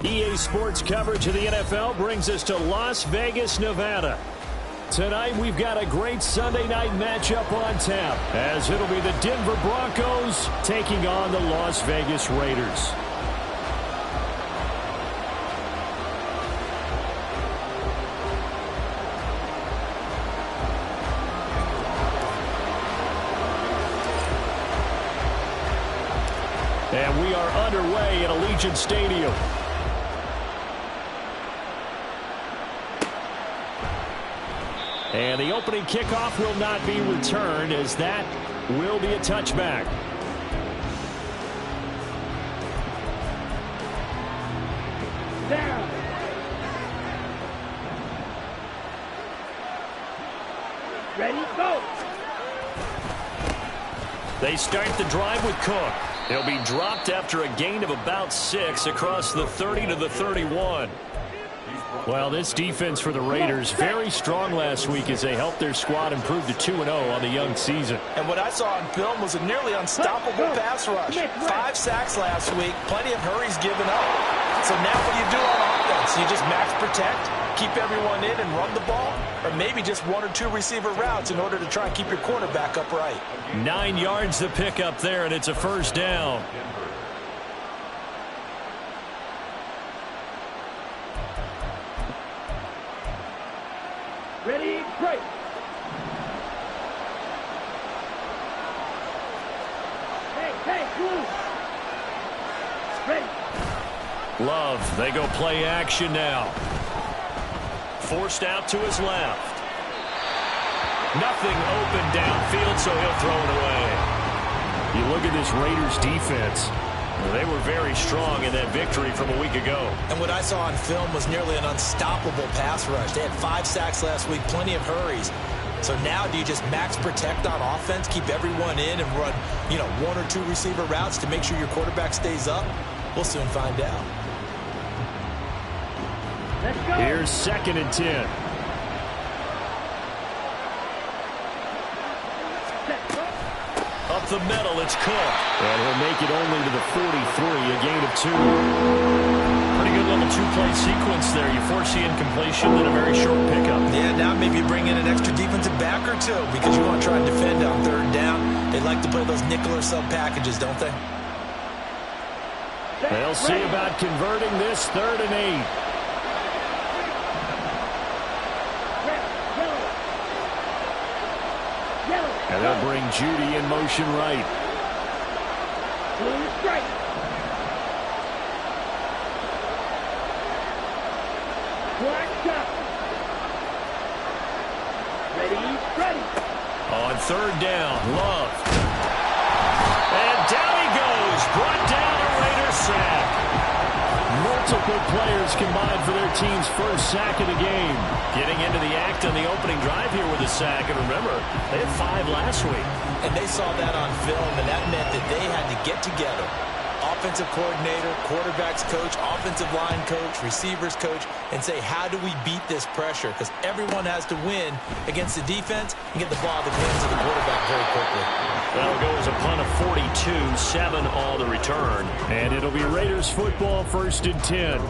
EA Sports coverage of the NFL brings us to Las Vegas, Nevada. Tonight, we've got a great Sunday night matchup on tap, as it'll be the Denver Broncos taking on the Las Vegas Raiders. And we are underway at Allegiant Stadium. And the opening kickoff will not be returned, as that will be a touchback. Down. Ready, go. They start the drive with Cook. He'll be dropped after a gain of about 6 across the 30 to the 31. Well, this defense for the Raiders, very strong last week as they helped their squad improve to 2-0 on the young season. And what I saw on film was a nearly unstoppable pass rush. 5 sacks last week, plenty of hurries given up. So now what do you do on offense? You just max protect, keep everyone in and run the ball, or maybe just 1 or 2 receiver routes in order to try and keep your quarterback upright. 9 yards to pick up there, and it's a first down. Ready, break. Hey, move. Ready. Love, they go play action now. Forced out to his left. Nothing open downfield, so he'll throw it away. You look at this Raiders defense. They were very strong in that victory from a week ago. And what I saw on film was nearly an unstoppable pass rush. They had 5 sacks last week, plenty of hurries. So now do you just max protect on offense, keep everyone in and run, 1 or 2 receiver routes to make sure your quarterback stays up? We'll soon find out. Let's go. Here's 2nd and 10. Up the middle, it's Cook. And he'll make it only to the 43, a gain of 2. Pretty good little 2-play sequence there. You force the incompletion, then a very short pickup. Yeah, now maybe you bring in an extra defensive back or 2 because you want to try and defend on 3rd down. They like to play those nickel or sub packages, don't they? They'll see about converting this 3rd and 8. And they'll bring Judy in motion right. Blue strike. Black shot. Ready. On 3rd down, Love. And down he goes. Brought down a Raider sack. Multiple players combined for their team's first sack of the game. Getting into the act on the opening drive here with a sack. And remember, they had 5 last week. And they saw that on film, and that meant that they had to get together. Offensive coordinator, quarterbacks coach, offensive line coach, receivers coach, and say, how do we beat this pressure? Because everyone has to win against the defense and get the ball in the hands of the quarterback very quickly. That'll go as a punt of 42, 7 all the return. And it'll be Raiders football, 1st and 10.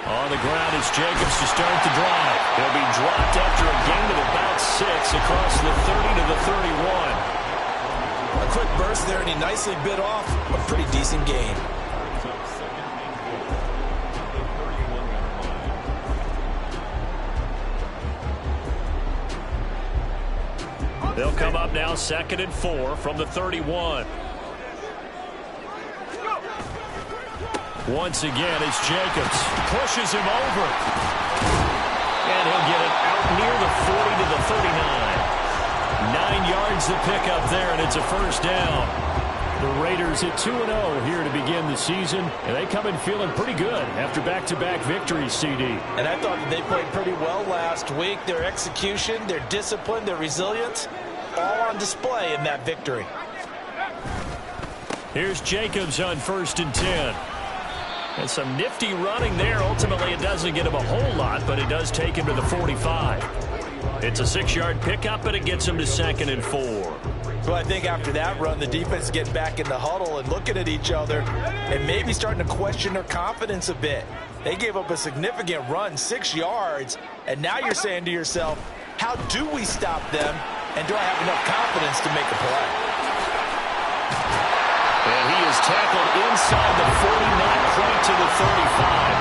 On the ground is Jacobs to start the drive. He'll be dropped after a gain of about 6 across the 30 to the 31. A quick burst there, and he nicely bit off a pretty decent gain. They'll come up now 2nd and 4 from the 31. Once again, it's Jacobs. Pushes him over. And he'll get it out near the 40 to the 39. 9 yards to pick up there, and it's a first down. The Raiders at 2-0 here to begin the season, and they come in feeling pretty good after back-to-back victories, CD. And I thought that they played pretty well last week. Their execution, their discipline, their resilience, all on display in that victory. Here's Jacobs on 1st and 10. And some nifty running there. Ultimately, it doesn't get him a whole lot, but it does take him to the 45. It's a 6-yard pickup, and it gets him to 2nd and 4. So I think after that run, the defense is getting back in the huddle and looking at each other and maybe starting to question their confidence a bit. They gave up a significant run, 6 yards, and now you're saying to yourself, how do we stop them, and do I have enough confidence to make a play? And he is tackled inside the 49, right to the 35.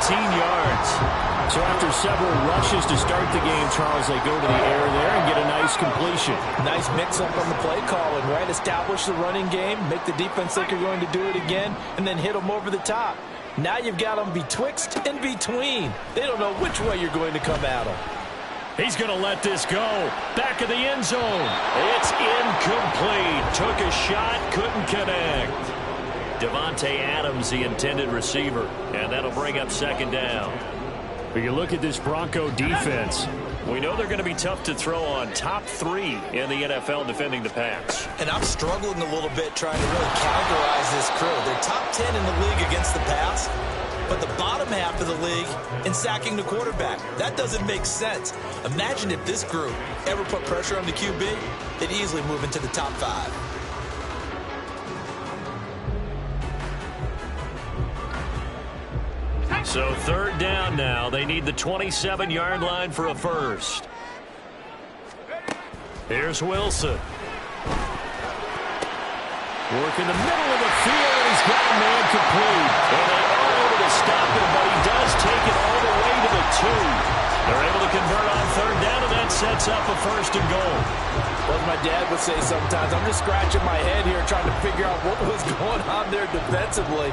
Yards. So after several rushes to start the game, Charles, they go to the air there and get a nice completion. Nice mix-up on the play calling, right? Establish the running game, make the defense think you're going to do it again, and then hit them over the top. Now you've got them betwixt and between. They don't know which way you're going to come at them. He's going to let this go. Back of the end zone. It's incomplete. Took a shot, couldn't connect. Devontae Adams, the intended receiver, and that'll bring up 2nd down. But you look at this Bronco defense, we know they're going to be tough to throw on. Top 3 in the NFL defending the pass. And I'm struggling a little bit trying to really categorize this crew. They're top 10 in the league against the pass, but the bottom half of the league in sacking the quarterback. That doesn't make sense. Imagine if this group ever put pressure on the QB, they'd easily move into the top 5. So 3rd down now. They need the 27-yard line for a first. Here's Wilson. Work in the middle of the field, and he's got a man complete. And they are able to stop him, but he does take it all the way to the 2. They're able to convert on 3rd down, and that sets up a 1st and goal. Well, as my dad would say sometimes, I'm just scratching my head here trying to figure out what was going on there defensively.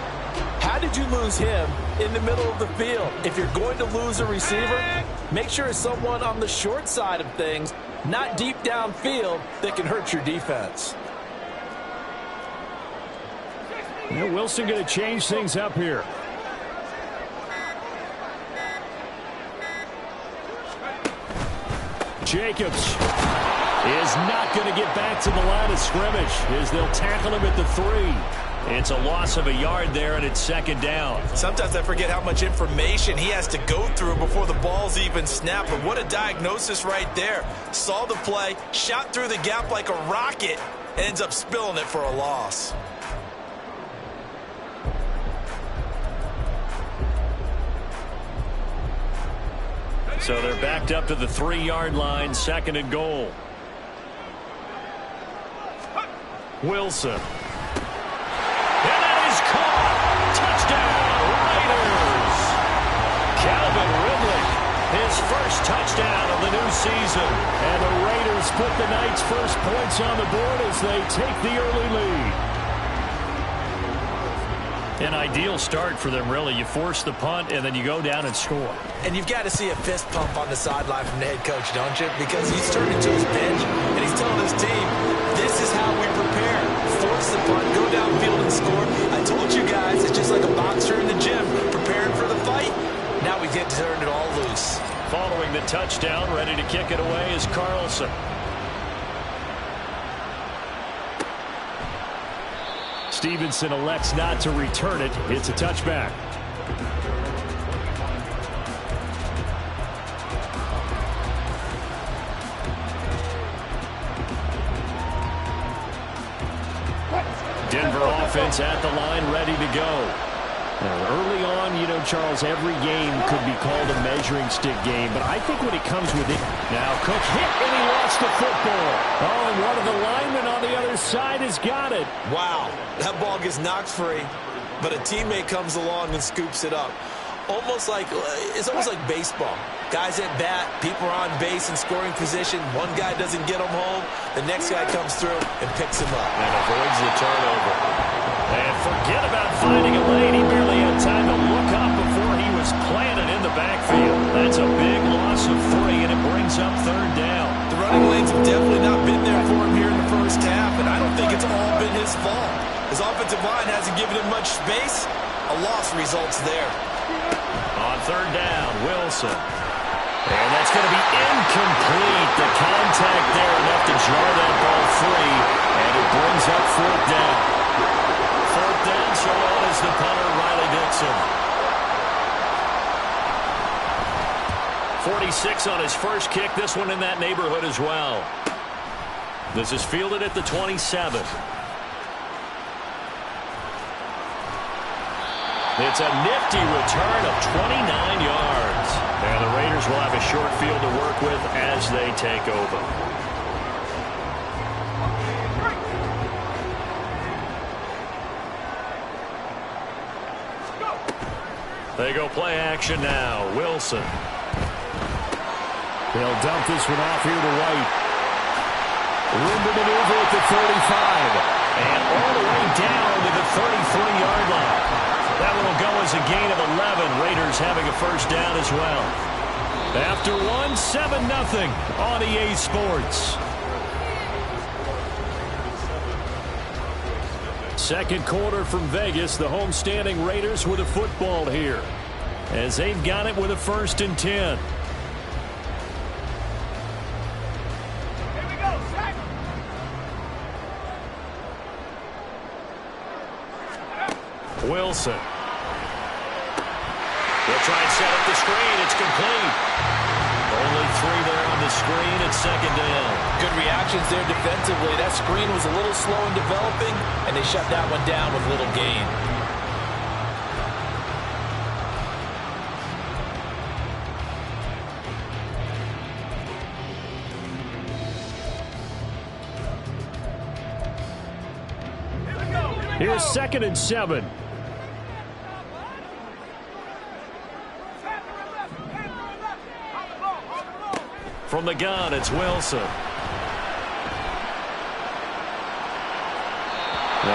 How did you lose him in the middle of the field? If you're going to lose a receiver, make sure it's someone on the short side of things, not deep downfield, that can hurt your defense. Yeah, Wilson going to change things up here. Jacobs is not going to get back to the line of scrimmage as they'll tackle him at the 3. It's a loss of a yard there, and it's 2nd down. Sometimes I forget how much information he has to go through before the ball's even snapped. But what a diagnosis right there. Saw the play, shot through the gap like a rocket, and ends up spilling it for a loss. So they're backed up to the 3-yard line, 2nd and goal. Wilson. His first touchdown of the new season. And the Raiders put the Knights' first points on the board as they take the early lead. An ideal start for them, really. You force the punt, and then you go down and score. And you've got to see a fist pump on the sideline from the head coach, don't you? Because he's turning to his bench, and he's telling his team, this is how we prepare. Force the punt, go downfield and score. I told you guys, it's just like a boxer in the gym, preparing for the fight. Now we get to turn it all loose. Following the touchdown, ready to kick it away is Carlson. Stevenson elects not to return it. It's a touchback. Denver offense at the line, ready to go. Now, early on, you know, Charles, every game could be called a measuring stick game, but I think when it comes with it, now Cook hit and he lost the football. Oh, and one of the linemen on the other side has got it. Wow, that ball gets knocked free, but a teammate comes along and scoops it up. Almost like it's almost like baseball. Guys at bat, people are on base in scoring position. One guy doesn't get them home. The next guy comes through and picks him up. And avoids the turnover. And forget about finding a lane. He barely had time to look up before he was planted in the backfield. That's a big loss of 3, and it brings up 3rd down. The running lanes have definitely not been there for him here in the first half, and I don't think it's all been his fault. His offensive line hasn't given him much space. A loss results there. On 3rd down, Wilson. And that's going to be incomplete. The contact there enough to jar that ball free, and it brings up 4th down. 4th down, so on is the punter, Riley Dixon. 46 on his first kick. This one in that neighborhood as well. This is fielded at the 27. It's a nifty return of 29 yards. And the Raiders will have a short field to work with as they take over. They go play action now. Wilson. They'll dump this one off here to White. Room to maneuver at the 35. And all the way down to the 33-yard line. That one will go as a gain of 11. Raiders having a first down as well. After 1, 7-0 on EA Sports. Second quarter from Vegas. The homestanding Raiders with a football here, as they've got it with a 1st and 10. Wilson. They'll try and set up the screen. It's complete. Only 3 there on the screen. It's 2nd down. Good reactions there defensively. That screen was a little slow in developing, and they shut that one down with little gain. Here's 2nd and 7. From the gun, it's Wilson. The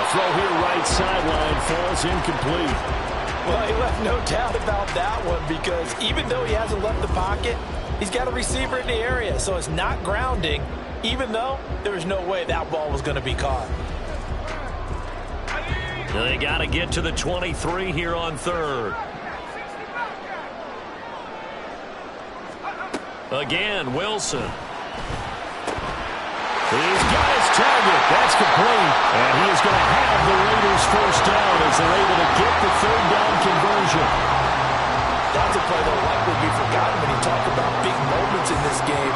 throw here right sideline falls incomplete. Well, he left no doubt about that one, because even though he hasn't left the pocket, he's got a receiver in the area, so it's not grounding, even though there was no way that ball was going to be caught. They got to get to the 23 here on 3rd. Again, Wilson. He's got his target. That's complete. And he is going to have the Raiders' first down as they're able to get the 3rd down conversion. That's a play that will likely be forgotten when you talk about big moments in this game.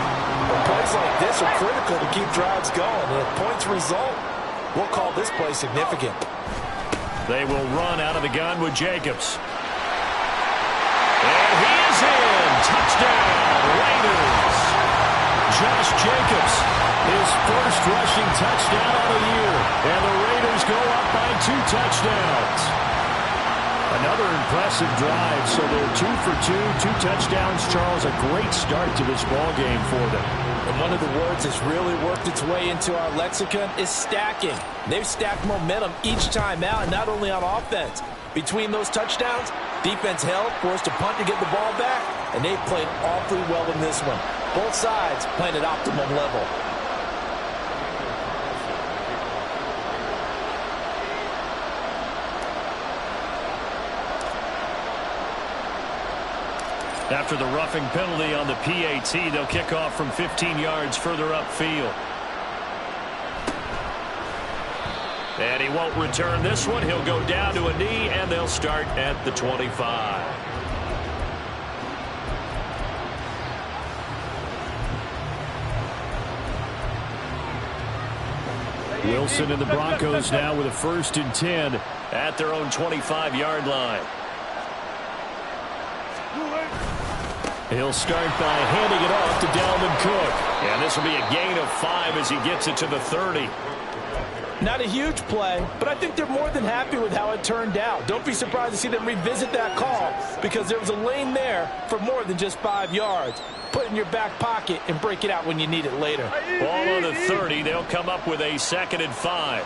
But plays like this are critical to keep drives going. And if points result, we'll call this play significant. They will run out of the gun with Jacobs. And he is in. Touchdown, Raiders. Josh Jacobs, his first rushing touchdown of the year. And the Raiders go up by 2 touchdowns. Another impressive drive. So they're 2 for 2, 2 touchdowns. Charles, a great start to this ball game for them. And one of the words that's really worked its way into our lexicon is stacking. They've stacked momentum each time out, and not only on offense. Between those touchdowns, defense held, forced a punt to get the ball back, and they've played awfully well in this one. Both sides playing at optimum level. After the roughing penalty on the PAT, they'll kick off from 15 yards further upfield. And he won't return this one. He'll go down to a knee, and they'll start at the 25. Wilson and the Broncos now with a 1st and 10 at their own 25-yard line. He'll start by handing it off to Dalvin Cook. And this will be a gain of 5 as he gets it to the 30. Not a huge play, but I think they're more than happy with how it turned out. Don't be surprised to see them revisit that call because there was a lane there for more than just 5 yards. Put it in your back pocket and break it out when you need it later. Ball on the 30. They'll come up with a 2nd and 5.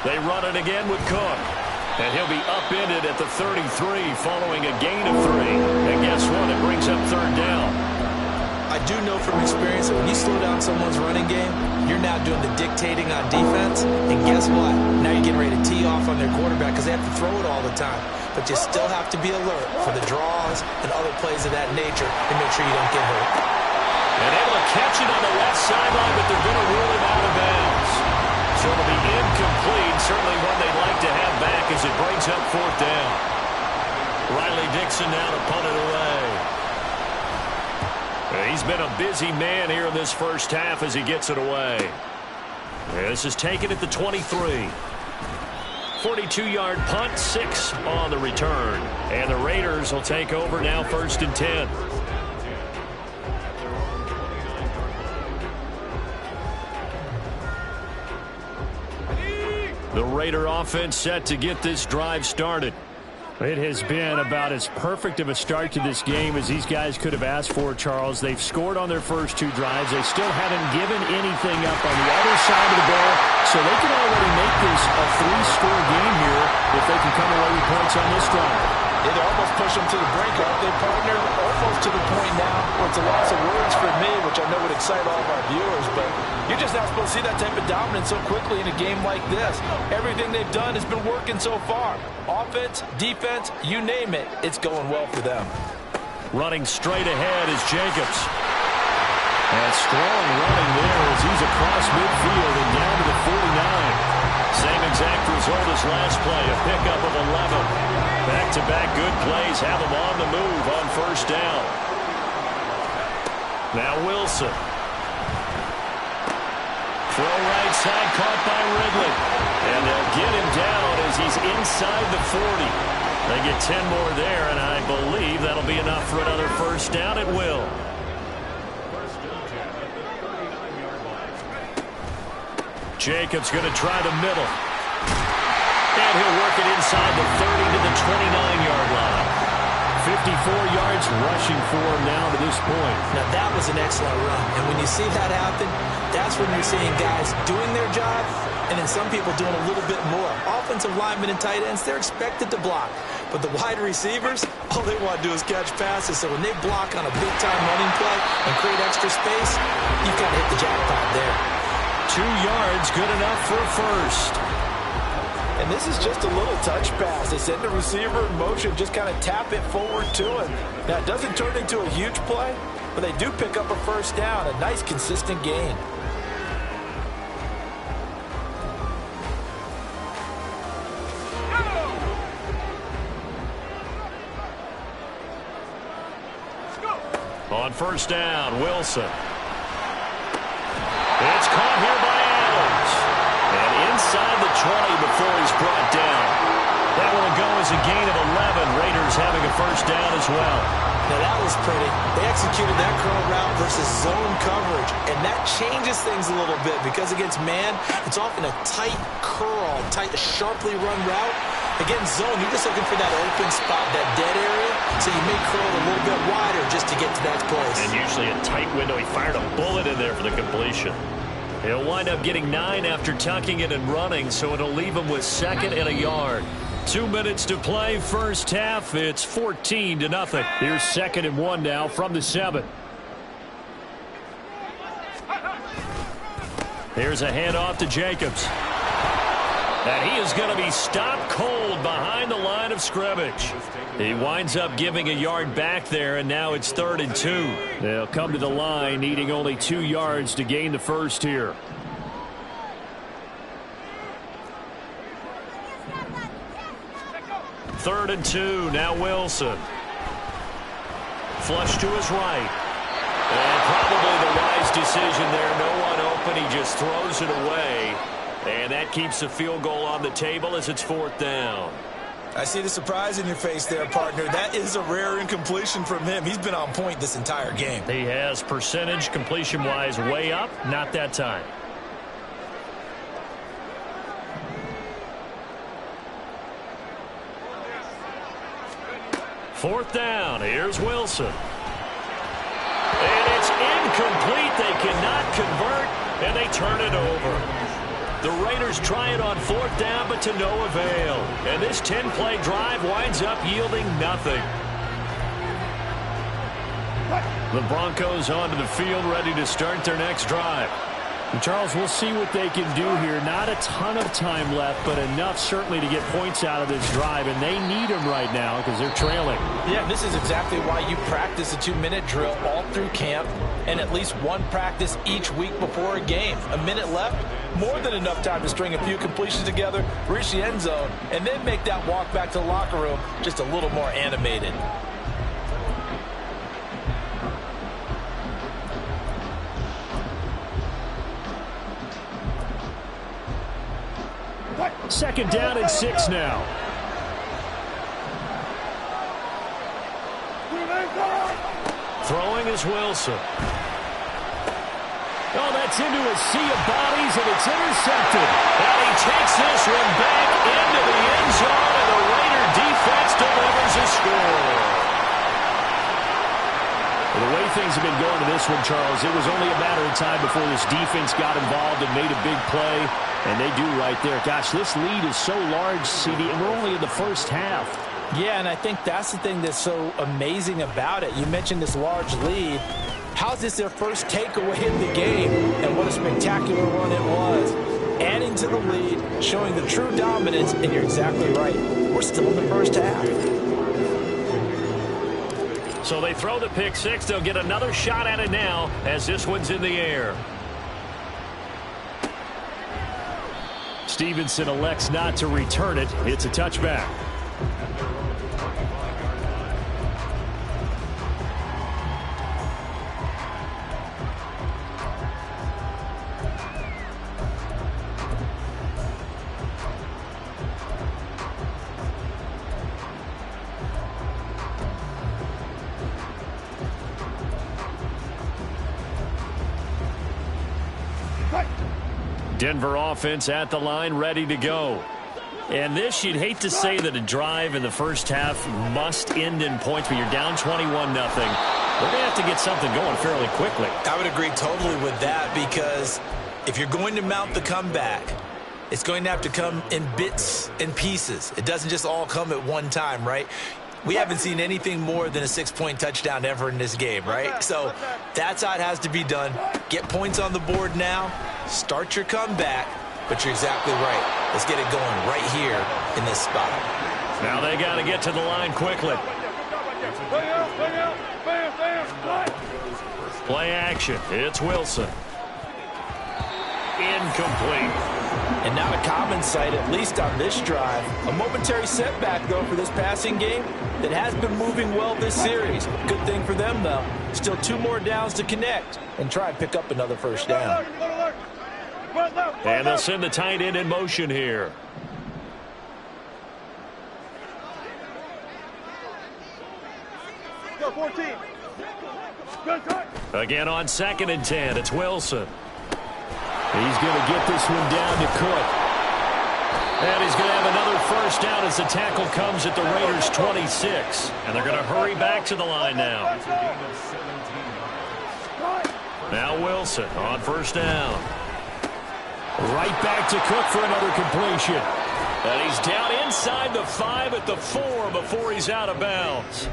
They run it again with Cook. And he'll be upended at the 33 following a gain of 3. And guess what? It brings up 3rd down. I do know from experience that when you slow down someone's running game, you're now doing the dictating on defense. And guess what? Now you're getting ready to tee off on their quarterback because they have to throw it all the time. But you still have to be alert for the draws and other plays of that nature and make sure you don't get hurt. And able to catch it on the left sideline, but they're going to rule him out of bounds. So it'll be incomplete. Certainly one they'd like to have back as it brings up 4th down. Riley Dixon now to punt it away. He's been a busy man here in this first half as he gets it away. This is taken at the 23. 42-yard punt, 6 on the return. And the Raiders will take over now 1st and 10. The Raider offense set to get this drive started. It has been about as perfect of a start to this game as these guys could have asked for, Charles. They've scored on their first 2 drives. They still haven't given anything up on the other side of the ball, so they can already make this a 3-score game here if they can come away with points on this drive. They almost push them to the brink, aren't they, partner? Almost to the point now where it's a loss of words for me, which I know would excite all of our viewers, but you're just not supposed to see that type of dominance so quickly in a game like this. Everything they've done has been working so far. Offense, defense, you name it, it's going well for them. Running straight ahead is Jacobs. And strong running there as he's across midfield and down to the 49. Same exact result as last play, a pickup of 11. Back-to-back good plays have him on the move on 1st down. Now Wilson. Throw right side, caught by Ridley. And they'll get him down as he's inside the 40. They get 10 more there, and I believe that'll be enough for another 1st down. It will. Jacobs going to try the middle. And he'll work it inside the 30 to the 29-yard line. 54 yards rushing for him now to this point. Now that was an excellent run. And when you see that happen, that's when you're seeing guys doing their job and then some people doing a little bit more. Offensive linemen and tight ends, they're expected to block. But the wide receivers, all they want to do is catch passes. So when they block on a big-time running play and create extra space, you've got to hit the jackpot there. 2 yards, good enough for a 1st. And this is just a little touch pass. They send the receiver in motion, just kind of tap it forward to him. Now, it doesn't turn into a huge play, but they do pick up a 1st down, a nice, consistent gain. On 1st down, Wilson. It's caught here by Adams. And inside the 20 before he's brought down. That will go as a gain of 11. Raiders having a 1st down as well. Now that was pretty. They executed that curl route versus zone coverage. And that changes things a little bit because against man, it's often a tight curl, tight, sharply run route. Against zone, you're just looking for that open spot, that dead area, so you may curl a little bit wider just to get to that place. And usually a tight window. He fired a bullet in there for the completion. He'll wind up getting 9 after tucking it and running, so it'll leave him with 2nd and a yard. 2 minutes to play, first half. It's 14-0. Here's 2nd and 1 now from the 7. Here's a handoff to Jacobs. And he is going to be stopped cold behind the line of scrimmage. He winds up giving a yard back there, and now it's 3rd and 2. They'll come to the line, needing only 2 yards to gain the 1st here. Third and 2, now Wilson. Flush to his right. And probably the wise decision there. No one open, he just throws it away. And that keeps the field goal on the table as it's 4th down. I see the surprise in your face there, partner. That is a rare incompletion from him. He's been on point this entire game. He has percentage completion-wise way up. Not that time. 4th down. Here's Wilson. And it's incomplete. They cannot convert, and they turn it over. The Raiders try it on 4th down, but to no avail. And this 10-play drive winds up yielding nothing. The Broncos onto the field, ready to start their next drive. And Charles, we'll see what they can do here. Not a ton of time left, but enough certainly to get points out of this drive, and they need them right now because they're trailing. Yeah, this is exactly why you practice a 2-minute drill all through camp and at least one practice each week before a game. A minute left, more than enough time to string a few completions together, reach the end zone, and then make that walk back to the locker room just a little more animated. Second down and 6 now. Throwing is Wilson. Oh, that's into a sea of bodies, and it's intercepted. And he takes this one back into the end zone, and the Raider defense delivers a score. Well, the way things have been going to this one, Charles, it was only a matter of time before this defense got involved and made a big play, and they do right there. Gosh, this lead is so large, CD, and we're only in the first half. Yeah, and I think that's the thing that's so amazing about it. You mentioned this large lead. How's this their first takeaway in the game? And what a spectacular one it was. Adding to the lead, showing the true dominance, and you're exactly right. We're still in the first half. So they throw the pick six. They'll get another shot at it now as this one's in the air. Stevenson elects not to return it. It's a touchback. Denver offense at the line, ready to go. And this, you'd hate to say that a drive in the first half must end in points, but you're down 21-0. They're going to have to get something going fairly quickly. I would agree totally with that, because if you're going to mount the comeback, it's going to have to come in bits and pieces. It doesn't just all come at one time, right? We haven't seen anything more than a 6-point touchdown ever in this game, right? So that's how it has to be done. Get points on the board now. Start your comeback. But you're exactly right. Let's get it going right here in this spot. Now they got to get to the line quickly. Play action. It's Wilson. Incomplete. And not a common sight, at least on this drive. A momentary setback, though, for this passing game that has been moving well this series. Good thing for them, though. Still 2 more downs to connect and try and pick up another first down. And they'll send the tight end in motion here. Go 14. Again on 2nd and 10, it's Wilson. He's going to get this one down to Cook. And he's going to have another first down as the tackle comes at the Raiders' 26. And they're going to hurry back to the line now. Now Wilson on first down. Right back to Cook for another completion. And he's down inside the 5 at the 4 before he's out of bounds.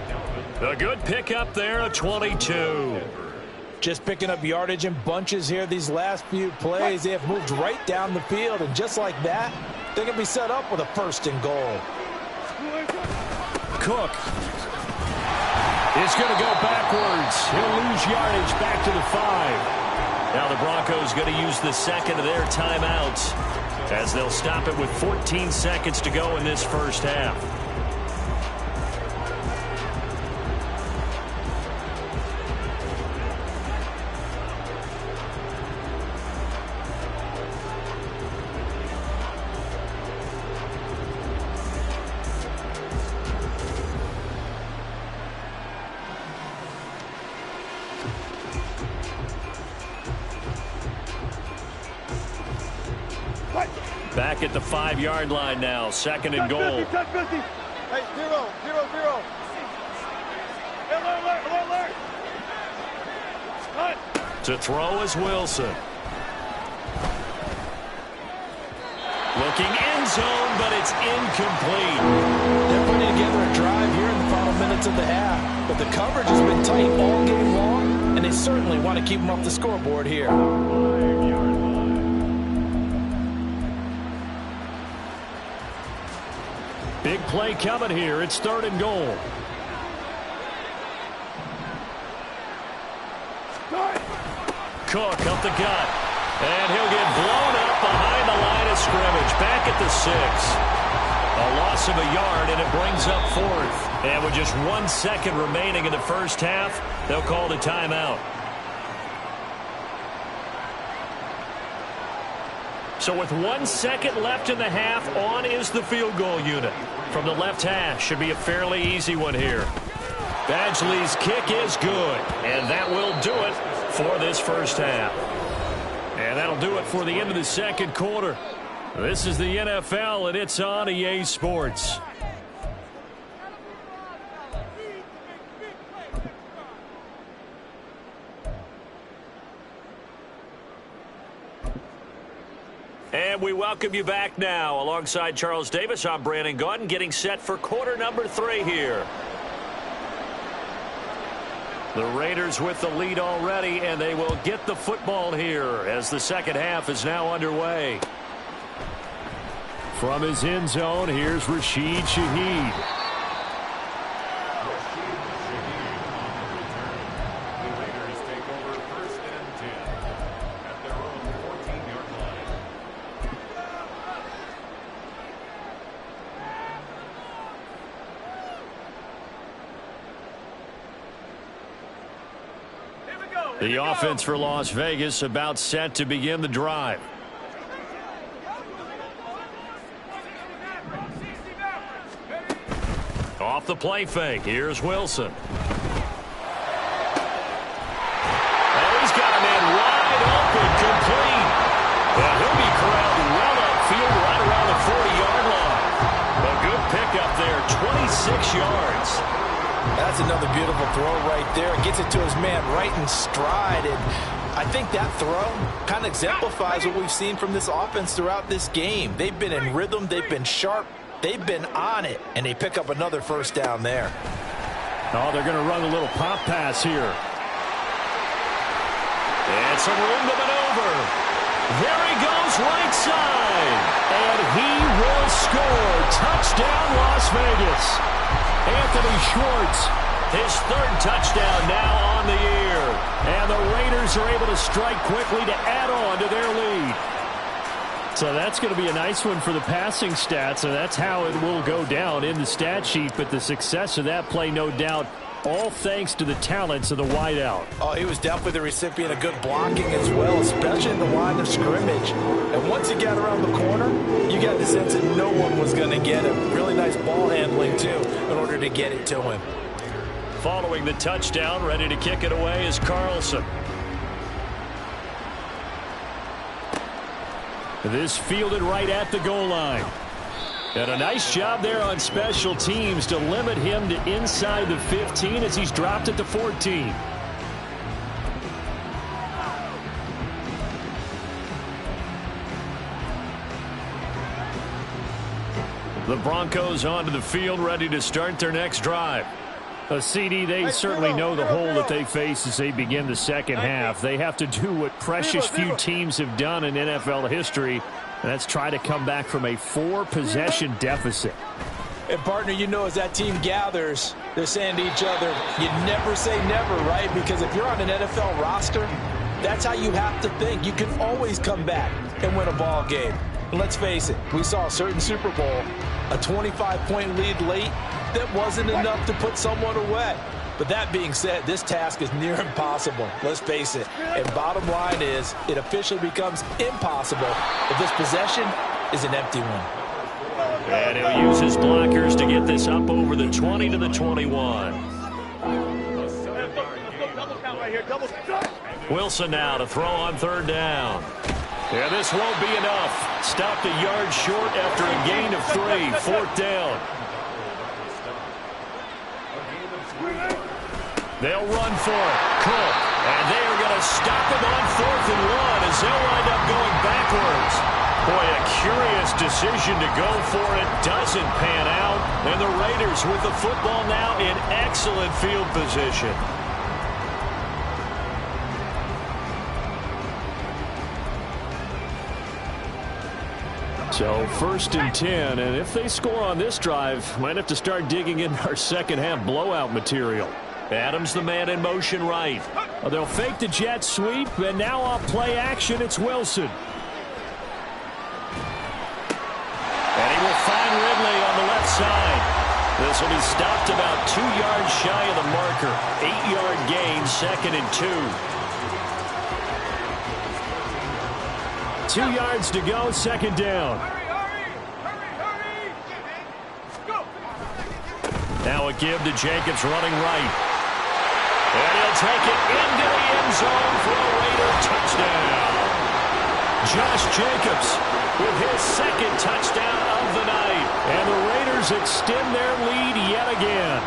A good pickup there, a 22. Just picking up yardage in bunches here these last few plays. They have moved right down the field, and just like that, they can be set up with a 1st and goal. Cook is going to go backwards. He'll lose yardage back to the 5. Now the Broncos going to use the second of their timeouts as they'll stop it with 14 seconds to go in this first half. Back at the 5-yard line now, 2nd and goal. Hey, 0, 0, 0. To throw is Wilson. Looking end zone, but it's incomplete. They're putting together a drive here in the final minutes of the half, but the coverage has been tight all game long, and they certainly want to keep them off the scoreboard here. Big play coming here. It's 3rd and goal. Cook up the gut. And he'll get blown up behind the line of scrimmage. Back at the 6. A loss of a yard, and it brings up 4th. And with just 1 second remaining in the first half, they'll call the timeout. So with 1 second left in the half, on is the field goal unit. From the left hash, should be a fairly easy one here. Badgley's kick is good, and that will do it for this first half. And that'll do it for the end of the second quarter. This is the NFL, and it's on EA Sports. And we welcome you back now. Alongside Charles Davis, I'm Brandon Gaudin, getting set for quarter number 3 here. The Raiders with the lead already, and they will get the football here as the second half is now underway. From his end zone, here's Rashid Shaheed. The Raiders take over 1st and 10 at their own 14-yard line. The offense for Las Vegas about set to begin the drive. Off the play fake. Here's Wilson. And he's got a man wide open, complete. And he'll be corralled well upfield right around the 40-yard line. A good pickup there, 26 yards. That's another beautiful throw right there. Gets it to his man right in stride. And I think that throw kind of exemplifies what we've seen from this offense throughout this game. They've been in rhythm. They've been sharp. They've been on it. And they pick up another first down there. Oh, they're going to run a little pop pass here. And some room to maneuver. There he goes right side. And he will score. Touchdown, Las Vegas. Anthony Schwartz, his 3rd touchdown now on the year. And the Raiders are able to strike quickly to add on to their lead. So that's going to be a nice one for the passing stats, and that's how it will go down in the stat sheet. But the success of that play, no doubt, all thanks to the talents of the wideout. Oh, he was definitely the recipient of good blocking as well, especially in the line of scrimmage. And once he got around the corner, you got the sense that no one was going to get him. Really nice ball handling, too, in order to get it to him. Following the touchdown, ready to kick it away is Carlson. This fielded right at the goal line. And a nice job there on special teams to limit him to inside the 15 as he's dropped it to 14. The Broncos onto the field, ready to start their next drive. A CD, they certainly know the hole that they face as they begin the second half. They have to do what precious few teams have done in NFL history, and that's try to come back from a 4-possession deficit. And, partner, you know, as that team gathers, they're saying to each other, you never say never, right? Because if you're on an NFL roster, that's how you have to think. You can always come back and win a ball game. And let's face it, we saw a certain Super Bowl, a 25-point lead late, that wasn't enough to put someone away. But that being said, this task is near impossible. Let's face it. And bottom line is, it officially becomes impossible if this possession is an empty one. And he'll use his blockers to get this up over the 20 to the 21. Wilson now to throw on 3rd down. Yeah, this won't be enough. Stopped a yard short after a gain of 3. 4th down. They'll run for it. Cook. And they are going to stop him on 4th and 1 as they'll wind up going backwards. Boy, a curious decision to go for it. Doesn't pan out. And the Raiders with the football now in excellent field position. So 1st and 10, and if they score on this drive, might have to start digging in our second half blowout material. Adams the man in motion right. Well, they'll fake the jet sweep, and now off play action, it's Wilson. And he will find Ridley on the left side. This will be stopped about 2 yards shy of the marker. 8-yard gain, 2nd and 2. 2 yards to go, 2nd down. Now a give to Jacobs running right. And he'll take it into the end zone for a Raider touchdown. Josh Jacobs with his 2nd touchdown of the night. And the Raiders extend their lead yet again.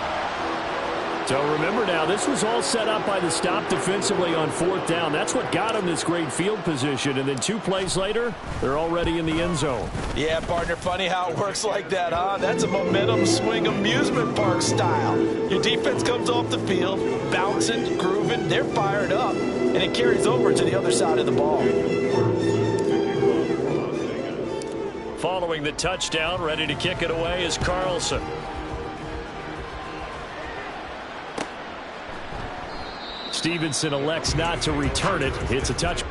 So remember now, this was all set up by the stop defensively on 4th down. That's what got them this great field position. And then 2 plays later, they're already in the end zone. Yeah, partner, funny how it works like that, huh? That's a momentum swing amusement park style. Your defense comes off the field, bouncing, grooving, they're fired up, and it carries over to the other side of the ball. Following the touchdown, ready to kick it away is Carlson. Stevenson elects not to return it. It's a touch.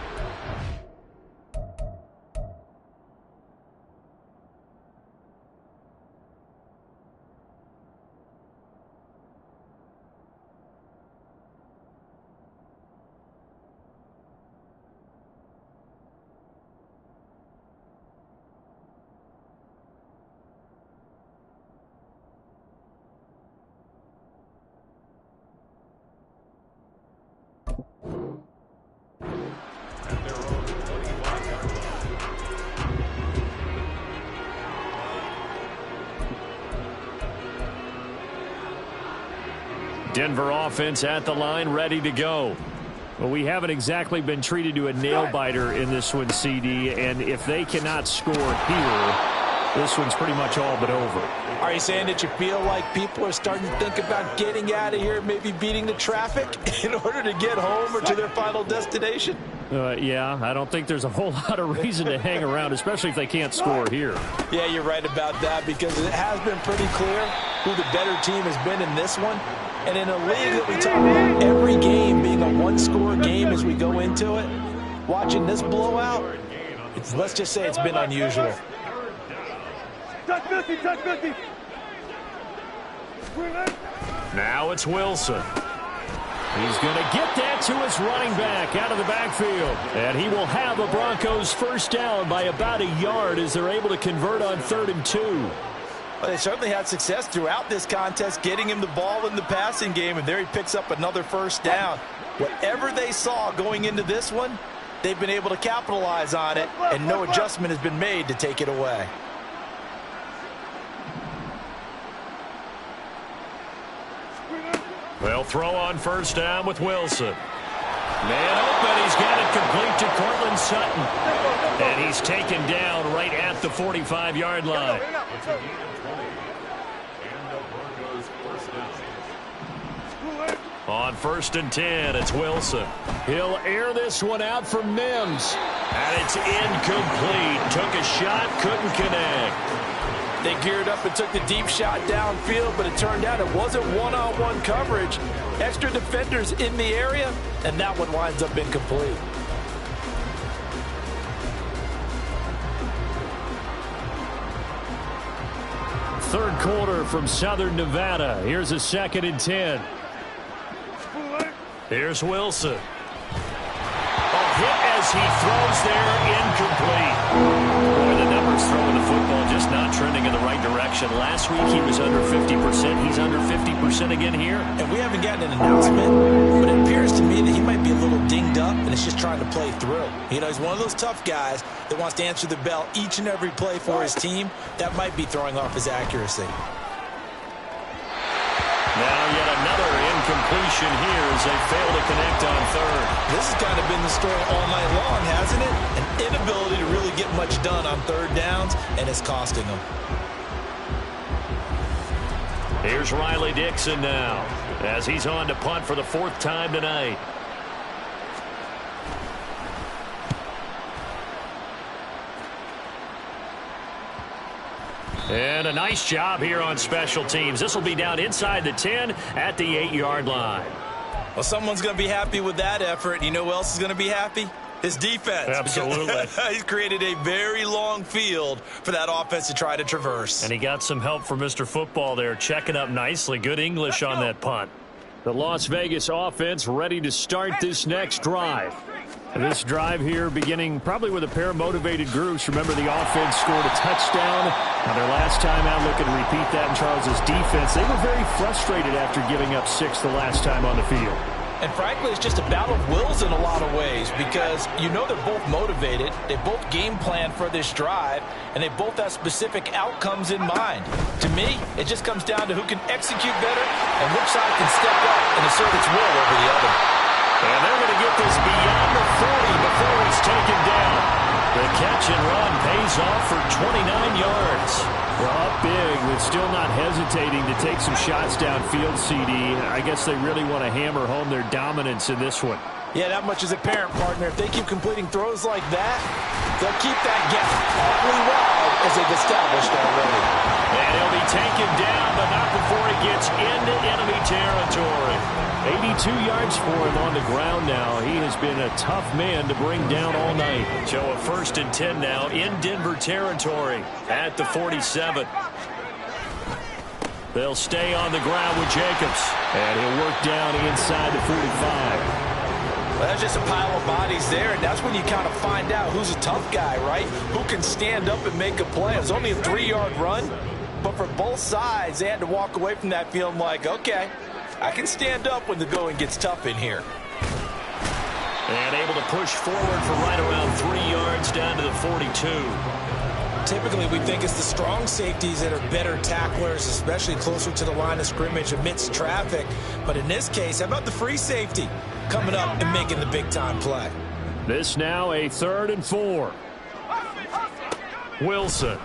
Denver offense at the line, ready to go. Well, we haven't exactly been treated to a nail-biter in this one, CD, and if they cannot score here, this one's pretty much all but over. Are you saying that you feel like people are starting to think about getting out of here, maybe beating the traffic in order to get home or to their final destination? Yeah, I don't think there's a whole lot of reason to hang around, especially if they can't score here. Yeah, you're right about that, because it has been pretty clear who the better team has been in this one. And in a league that we talk about every game being a one-score game as we go into it, watching this blowout, let's just say it's been unusual. Touch 50, touch 50. Now it's Wilson. He's going to get that to his running back out of the backfield. And he will have a Broncos first down by about a yard as they're able to convert on 3rd and 2. Well, they certainly had success throughout this contest, getting him the ball in the passing game, and there he picks up another first down. Whatever they saw going into this one, they've been able to capitalize on it, and no adjustment has been made to take it away. They'll throw on first down with Wilson. Man open, he's got it complete to Cortland Sutton. And he's taken down right at the 45-yard line. On 1st and 10, it's Wilson. He'll air this one out for Mims. And it's incomplete. Took a shot, couldn't connect. They geared up and took the deep shot downfield, but it turned out it wasn't one-on-one coverage. Extra defenders in the area, and that one winds up incomplete. Third quarter from Southern Nevada. Here's a 2nd and 10. Here's Wilson. A hit as he throws there, incomplete. Boy, the numbers throwing the football just not trending in the right direction. Last week he was under 50%. He's under 50% again here. And we haven't gotten an announcement, but it appears to me that he might be a little dinged up and is just trying to play through. You know, he's one of those tough guys that wants to answer the bell each and every play for his team. That might be throwing off his accuracy. Now yet another incomplete completion here as they fail to connect on third. This has kind of been the story all night long, hasn't it? An inability to really get much done on third downs, and it's costing them. Here's Riley Dixon now as he's on to punt for the 4th time tonight. And a nice job here on special teams. This will be down inside the 10 at the 8-yard line. Well, someone's going to be happy with that effort. You know who else is going to be happy? His defense. Absolutely. He's created a very long field for that offense to try to traverse. And he got some help from Mr. Football there, checking up nicely. Good English on that punt. The Las Vegas offense ready to start this next drive. This drive here beginning probably with a pair of motivated groups. Remember, the offense scored a touchdown. Now their last time out, looking to repeat that in Charles's defense. They were very frustrated after giving up 6 the last time on the field. And frankly, it's just a battle of wills in a lot of ways because you know they're both motivated. They both game plan for this drive, and they both have specific outcomes in mind. To me, it just comes down to who can execute better and which side can step up and assert its will over the other. And they're going to get this beyond the 40 before he's taken down. The catch and run pays off for 29 yards. Well, up big, but still not hesitating to take some shots downfield, CD. I guess they really want to hammer home their dominance in this one. Yeah, that much is apparent, partner. If they keep completing throws like that, they'll keep that gap awfully wide as they've established already. And he'll be taken down, but not before he gets into enemy territory. 82 yards for him on the ground now. He has been a tough man to bring down all night. So a 1st and 10 now in Denver territory at the 47. They'll stay on the ground with Jacobs. And he'll work down inside the 45. Well, that's just a pile of bodies there, and that's when you kind of find out who's a tough guy, right? Who can stand up and make a play. It was only a 3-yard run, but for both sides, they had to walk away from that feeling like, okay, I can stand up when the going gets tough in here. And able to push forward for right around 3 yards down to the 42. Typically, we think it's the strong safeties that are better tacklers, especially closer to the line of scrimmage amidst traffic. But in this case, how about the free safety coming up and making the big-time play? This now a 3rd and 4. Wilson.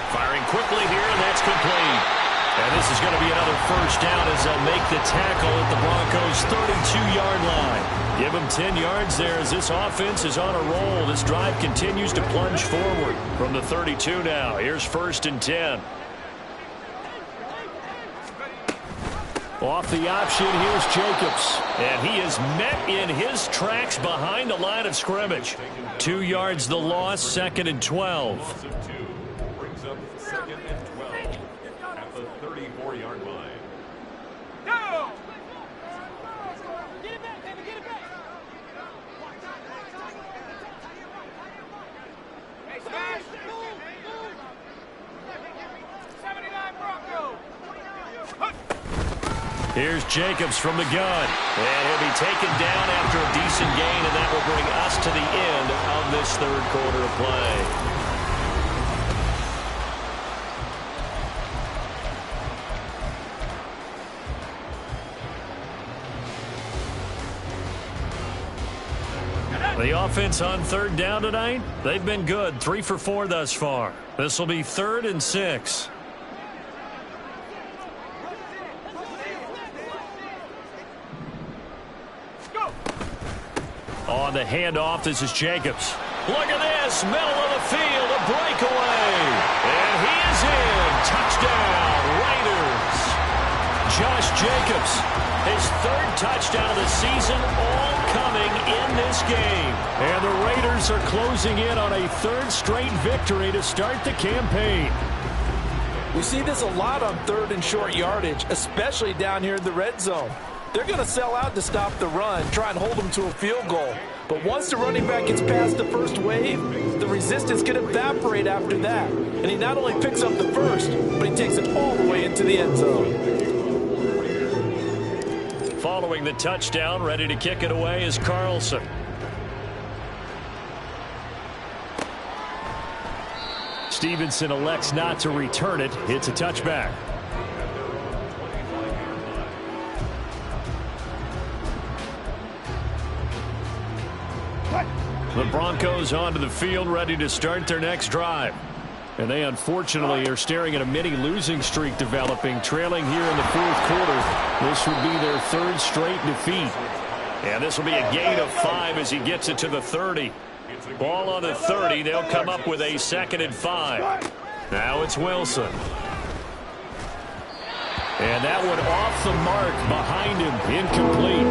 Firing quickly here, and that's complete. And this is going to be another 1st down as they'll make the tackle at the Broncos' 32-yard line. Give them 10 yards there as this offense is on a roll. This drive continues to plunge forward from the 32 now. Here's 1st and 10. Off the option, here's Jacobs. And he is met in his tracks behind the line of scrimmage. 2 yards the loss, 2nd and 12. Brings up 2nd and 12 at the 34-yard line. Here's Jacobs from the gun. And he'll be taken down after a decent gain, and that will bring us to the end of this 3rd quarter of play. The offense on 3rd down tonight, they've been good. 3 for 4 thus far. This will be 3rd and 6. On the handoff, this is Jacobs. Look at this, middle of the field, a breakaway. And he is in. Touchdown, Raiders. Josh Jacobs, his 3rd touchdown of the season, all coming in this game. And the Raiders are closing in on a 3rd straight victory to start the campaign. We see this a lot on 3rd and short yardage, especially down here in the red zone. They're going to sell out to stop the run, try and hold them to a field goal. But once the running back gets past the first wave, the resistance can evaporate after that. And he not only picks up the first, but he takes it all the way into the end zone. Following the touchdown, ready to kick it away is Carlson. Stevenson elects not to return it. It's a touchback. The Broncos onto the field, ready to start their next drive. And they unfortunately are staring at a mini losing streak developing, trailing here in the fourth quarter. This would be their third straight defeat. And this will be a gain of 5 as he gets it to the 30. Ball on the 30. They'll come up with a 2nd and 5. Now it's Wilson. And that one off the mark behind him, incomplete.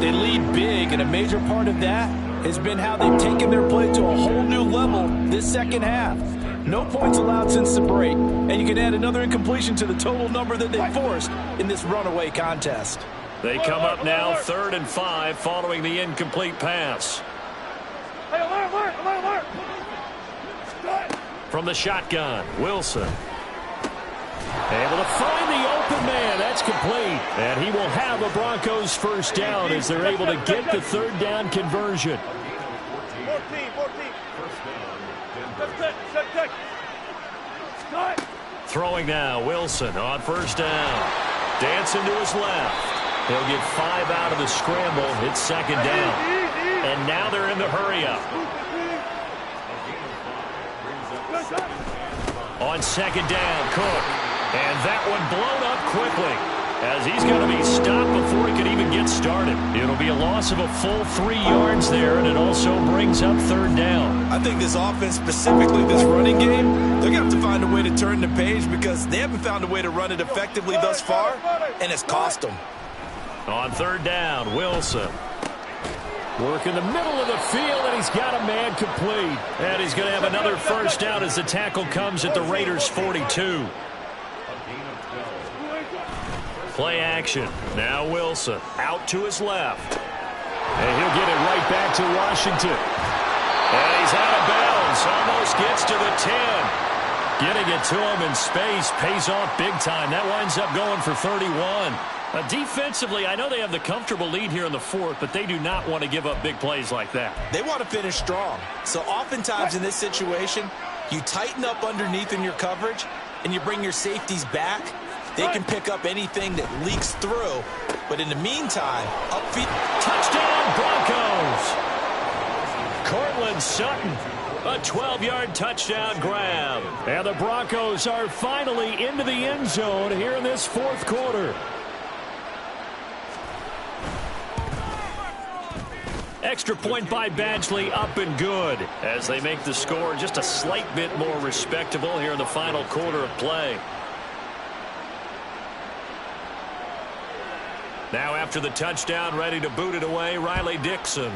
They lead big, and a major part of that has been how they've taken their play to a whole new level this second half. No points allowed since the break, and you can add another incompletion to the total number that they forced in this runaway contest. They come up now 3rd and 5 following the incomplete pass. Hey, alert! From the shotgun, Wilson. Able to find the open man. That's complete. And he will have a Broncos first down as they're able to get the 3rd down conversion. 14. Throwing now, Wilson on 1st down. Dancing to his left. He'll get 5 out of the scramble. It's 2nd down. And now they're in the hurry-up. On 2nd down, Cook. And that one blown up quickly as he's going to be stopped before he can even get started. It'll be a loss of a full 3 yards there, and it also brings up 3rd down. I think this offense, specifically this running game, they're going to have to find a way to turn the page because they haven't found a way to run it effectively thus far, and it's cost them. On 3rd down, Wilson. Work in the middle of the field, and he's got a man complete. And he's going to have another first down as the tackle comes at the Raiders' 42. Play action. Now Wilson out to his left. And he'll get it right back to Washington. And he's out of bounds. Almost gets to the 10. Getting it to him in space pays off big time. That winds up going for 31. Defensively, I know they have the comfortable lead here in the 4th, but they do not want to give up big plays like that. They want to finish strong. So oftentimes in this situation, you tighten up underneath in your coverage, and you bring your safeties back. They can pick up anything that leaks through. But in the meantime, upfield. Touchdown, Broncos! Cortland Sutton, a 12-yard touchdown grab. And the Broncos are finally into the end zone here in this 4th quarter. Extra point by Badgley, up and good as they make the score just a slight bit more respectable here in the final quarter of play. Now after the touchdown, ready to boot it away, Riley Dixon.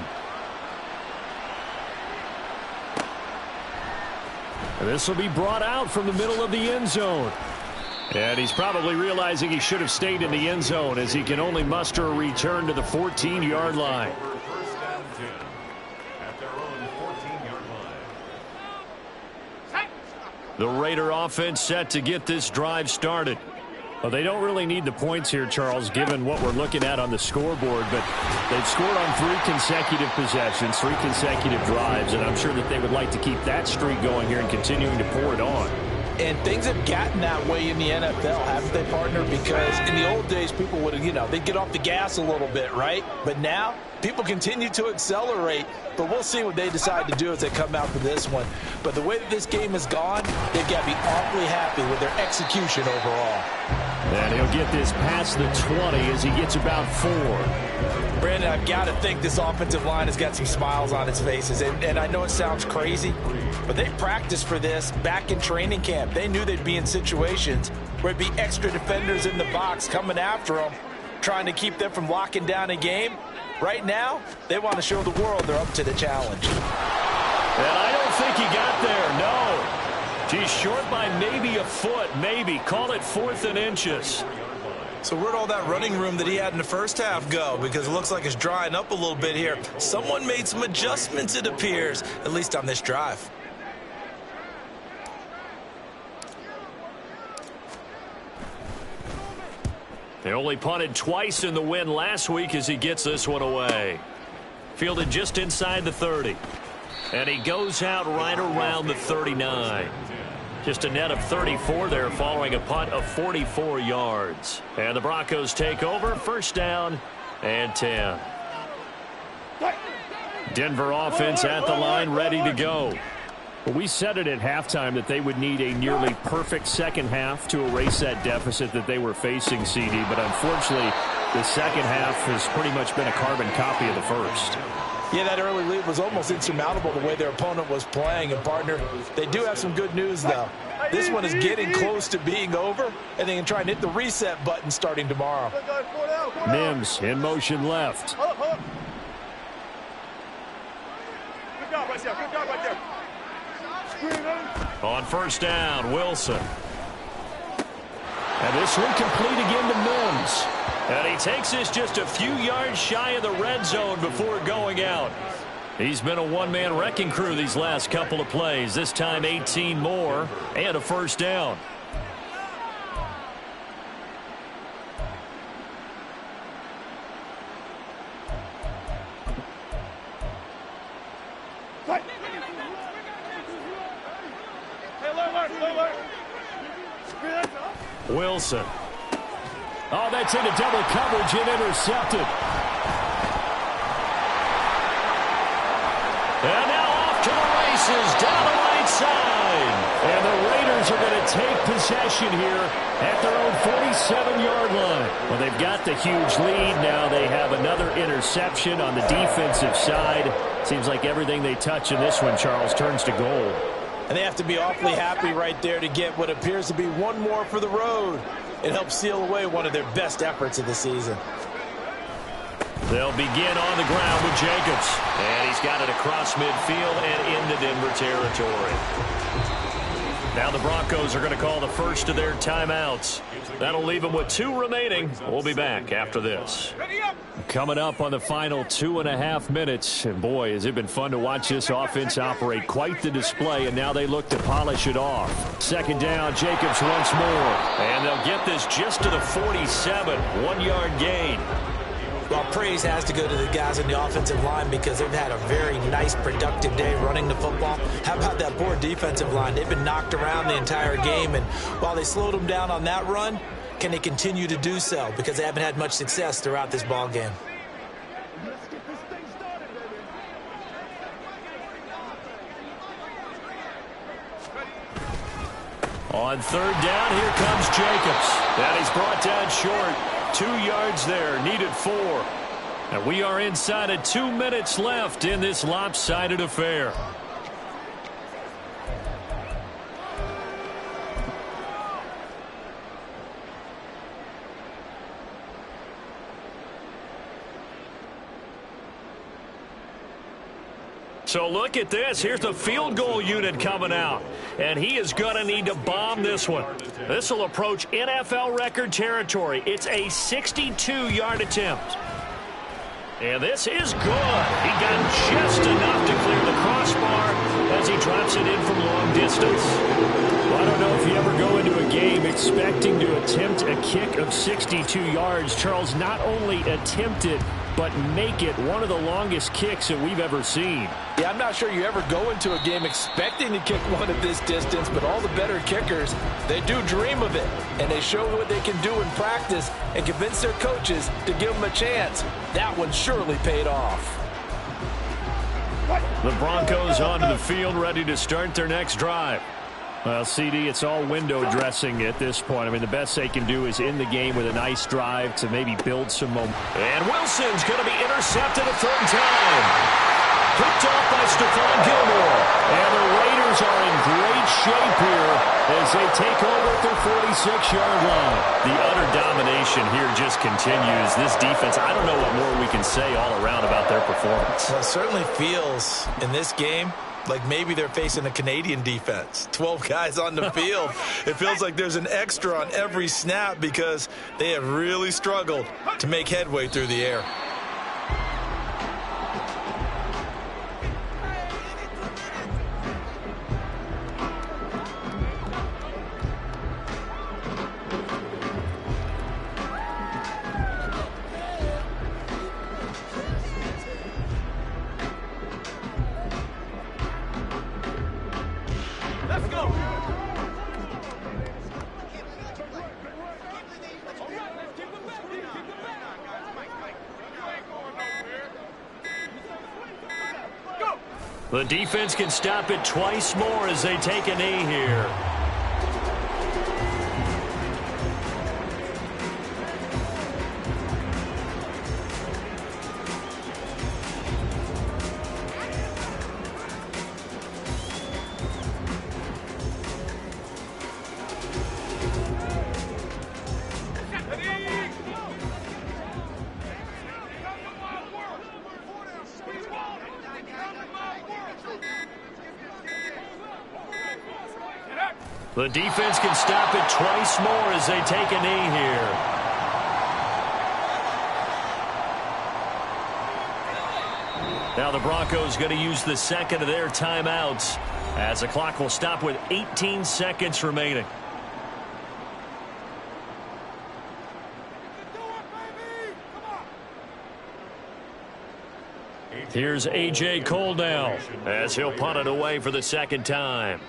And this will be brought out from the middle of the end zone. And he's probably realizing he should have stayed in the end zone as he can only muster a return to the 14-yard line. The Raider offense set to get this drive started. Well, they don't really need the points here, Charles, given what we're looking at on the scoreboard, but they've scored on 3 consecutive possessions, 3 consecutive drives, and I'm sure that they would like to keep that streak going here and continuing to pour it on. And things have gotten that way in the NFL, haven't they, partner? Because in the old days, people would, they'd get off the gas a little bit, right? But now, people continue to accelerate, but we'll see what they decide to do as they come out for this one. But the way that this game has gone, they've got to be awfully happy with their execution overall. And he'll get this past the 20 as he gets about 4. Brandon, I've got to think this offensive line has got some smiles on its faces. And I know it sounds crazy, but they practiced for this back in training camp. They knew they'd be in situations where it'd be extra defenders in the box coming after them, trying to keep them from locking down a game. Right now, they want to show the world they're up to the challenge. And I don't think he got there, no. He's short by maybe a foot, maybe. Call it 4th and inches. So where'd all that running room that he had in the first half go? Because it looks like it's drying up a little bit here. Someone made some adjustments, it appears, at least on this drive. They only punted twice in the win last week as he gets this one away. Fielded just inside the 30. And he goes out right around the 39. Just a net of 34 there following a punt of 44 yards. And the Broncos take over, 1st down and 10. Denver offense at the line, ready to go. Well, we said it at halftime that they would need a nearly perfect second half to erase that deficit that they were facing, CD. But unfortunately, the second half has pretty much been a carbon copy of the first. Yeah, that early lead was almost insurmountable the way their opponent was playing. And, partner, they do have some good news, though. This one is getting close to being over, and they can try and hit the reset button starting tomorrow. Mims in motion left. Good job right there. Good job right there. On first down, Wilson. And this one complete again to Mims. And he takes this just a few yards shy of the red zone before going out. He's been a one-man wrecking crew these last couple of plays. This time 18 more and a first down. Wilson. Oh, that's into double coverage and intercepted. And now off to the races down the right side. And the Raiders are going to take possession here at their own 47-yard line. Well, they've got the huge lead. Now they have another interception on the defensive side. Seems like everything they touch in this one, Charles, turns to gold. And they have to be awfully happy right there to get what appears to be one more for the road. It helps seal away one of their best efforts of the season. They'll begin on the ground with Jacobs. And he's got it across midfield and into Denver territory. Now the Broncos are going to call the first of their timeouts. That'll leave them with 2 remaining. We'll be back after this. Coming up on the final 2.5 minutes. And boy, has it been fun to watch this offense operate. Quite the display, and now they look to polish it off. Second down, Jacobs once more. And they'll get this just to the 47. 1-yard gain. Well, praise has to go to the guys in the offensive line because they've had a very nice, productive day running the football. How about that poor defensive line? They've been knocked around the entire game, and while they slowed them down on that run, can they continue to do so? Because they haven't had much success throughout this ball game. On third down, here comes Jacobs. And he's brought down short. 2 yards there, needed 4. And we are inside of 2 minutes left in this lopsided affair. So look at this. Here's the field goal unit coming out. And he is going to need to bomb this one. This will approach NFL record territory. It's a 62-yard attempt. And this is good. He got just enough to clear the crossbar as he drops it in from long distance. Well, I don't know if you ever go into a game expecting to attempt a kick of 62 yards. Charles, not only attempt it, but make it one of the longest kicks that we've ever seen. Yeah, I'm not sure you ever go into a game expecting to kick one at this distance, but all the better kickers, they do dream of it, and they show what they can do in practice and convince their coaches to give them a chance. That one surely paid off. The Broncos onto the field, ready to start their next drive. Well, CD, it's all window dressing at this point. I mean, the best they can do is end the game with a nice drive to maybe build some momentum. And Wilson's going to be intercepted a third time. Picked off by Stephon Gilmore. And the Raiders are in great shape here as they take over at their 46-yard line. The utter domination here just continues. This defense, I don't know what more we can say all around about their performance. Well, it certainly feels in this game like maybe they're facing a Canadian defense. 12 guys on the field. It feels like there's an extra on every snap because they have really struggled to make headway through the air. The defense can stop it twice more as they take a knee here. The defense can stop it twice more as they take a knee here. Now the Broncos going to use the second of their timeouts as the clock will stop with 18 seconds remaining. Here's A.J. Cole now as he'll punt it away for the second time.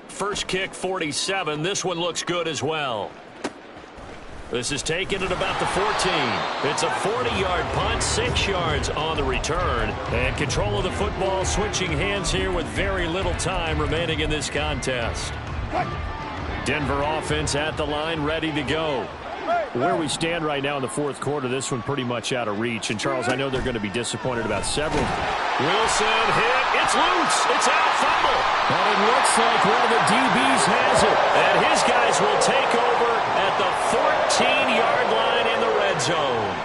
First kick, 47. This one looks good as well. This is taken at about the 14. It's a 40-yard punt, 6 yards on the return. And control of the football switching hands here with very little time remaining in this contest. Denver offense at the line, ready to go. Where we stand right now in the fourth quarter, this one pretty much out of reach. And, Charles, I know they're going to be disappointed about several. Wilson hit. It's loose. It's out. Fumble. And it looks like one of the DBs has it. And his guys will take over at the 14-yard line in the red zone.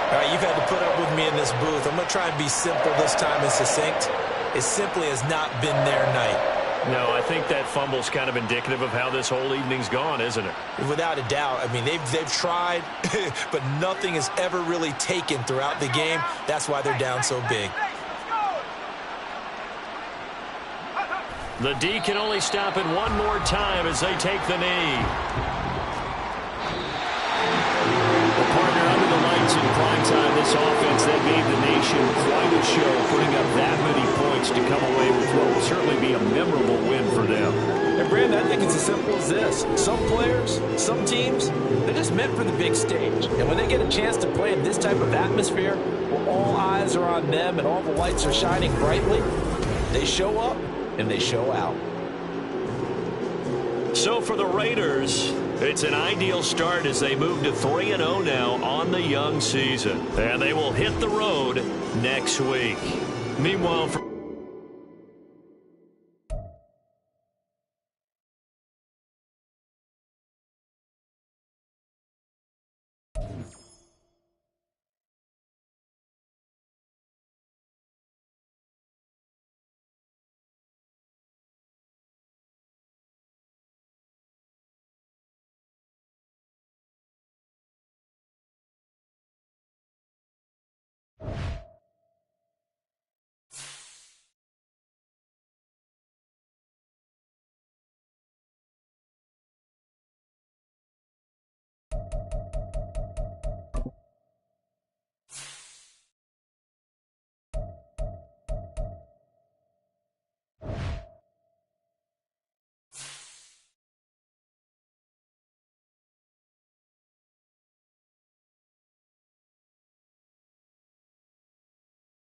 All right, you've had to put up with me in this booth. I'm going to try and be simple this time and succinct. It simply has not been their night. No, I think that fumble's kind of indicative of how this whole evening's gone, isn't it? Without a doubt. I mean, they've tried, but nothing is ever really taken throughout the game. That's why they're down so big. The D can only stop it one more time as they take the knee. Well, partner, under the lights in prime time, this offense that gave the nation quite a show, putting up that many points to come away with what will certainly be a memorable win for them. And, Brandon, I think it's as simple as this. Some players, some teams, they're just meant for the big stage. And when they get a chance to play in this type of atmosphere, where all eyes are on them and all the lights are shining brightly, they show up and they show out. So for the Raiders, it's an ideal start as they move to 3-0 now on the young season. And they will hit the road next week. Meanwhile, for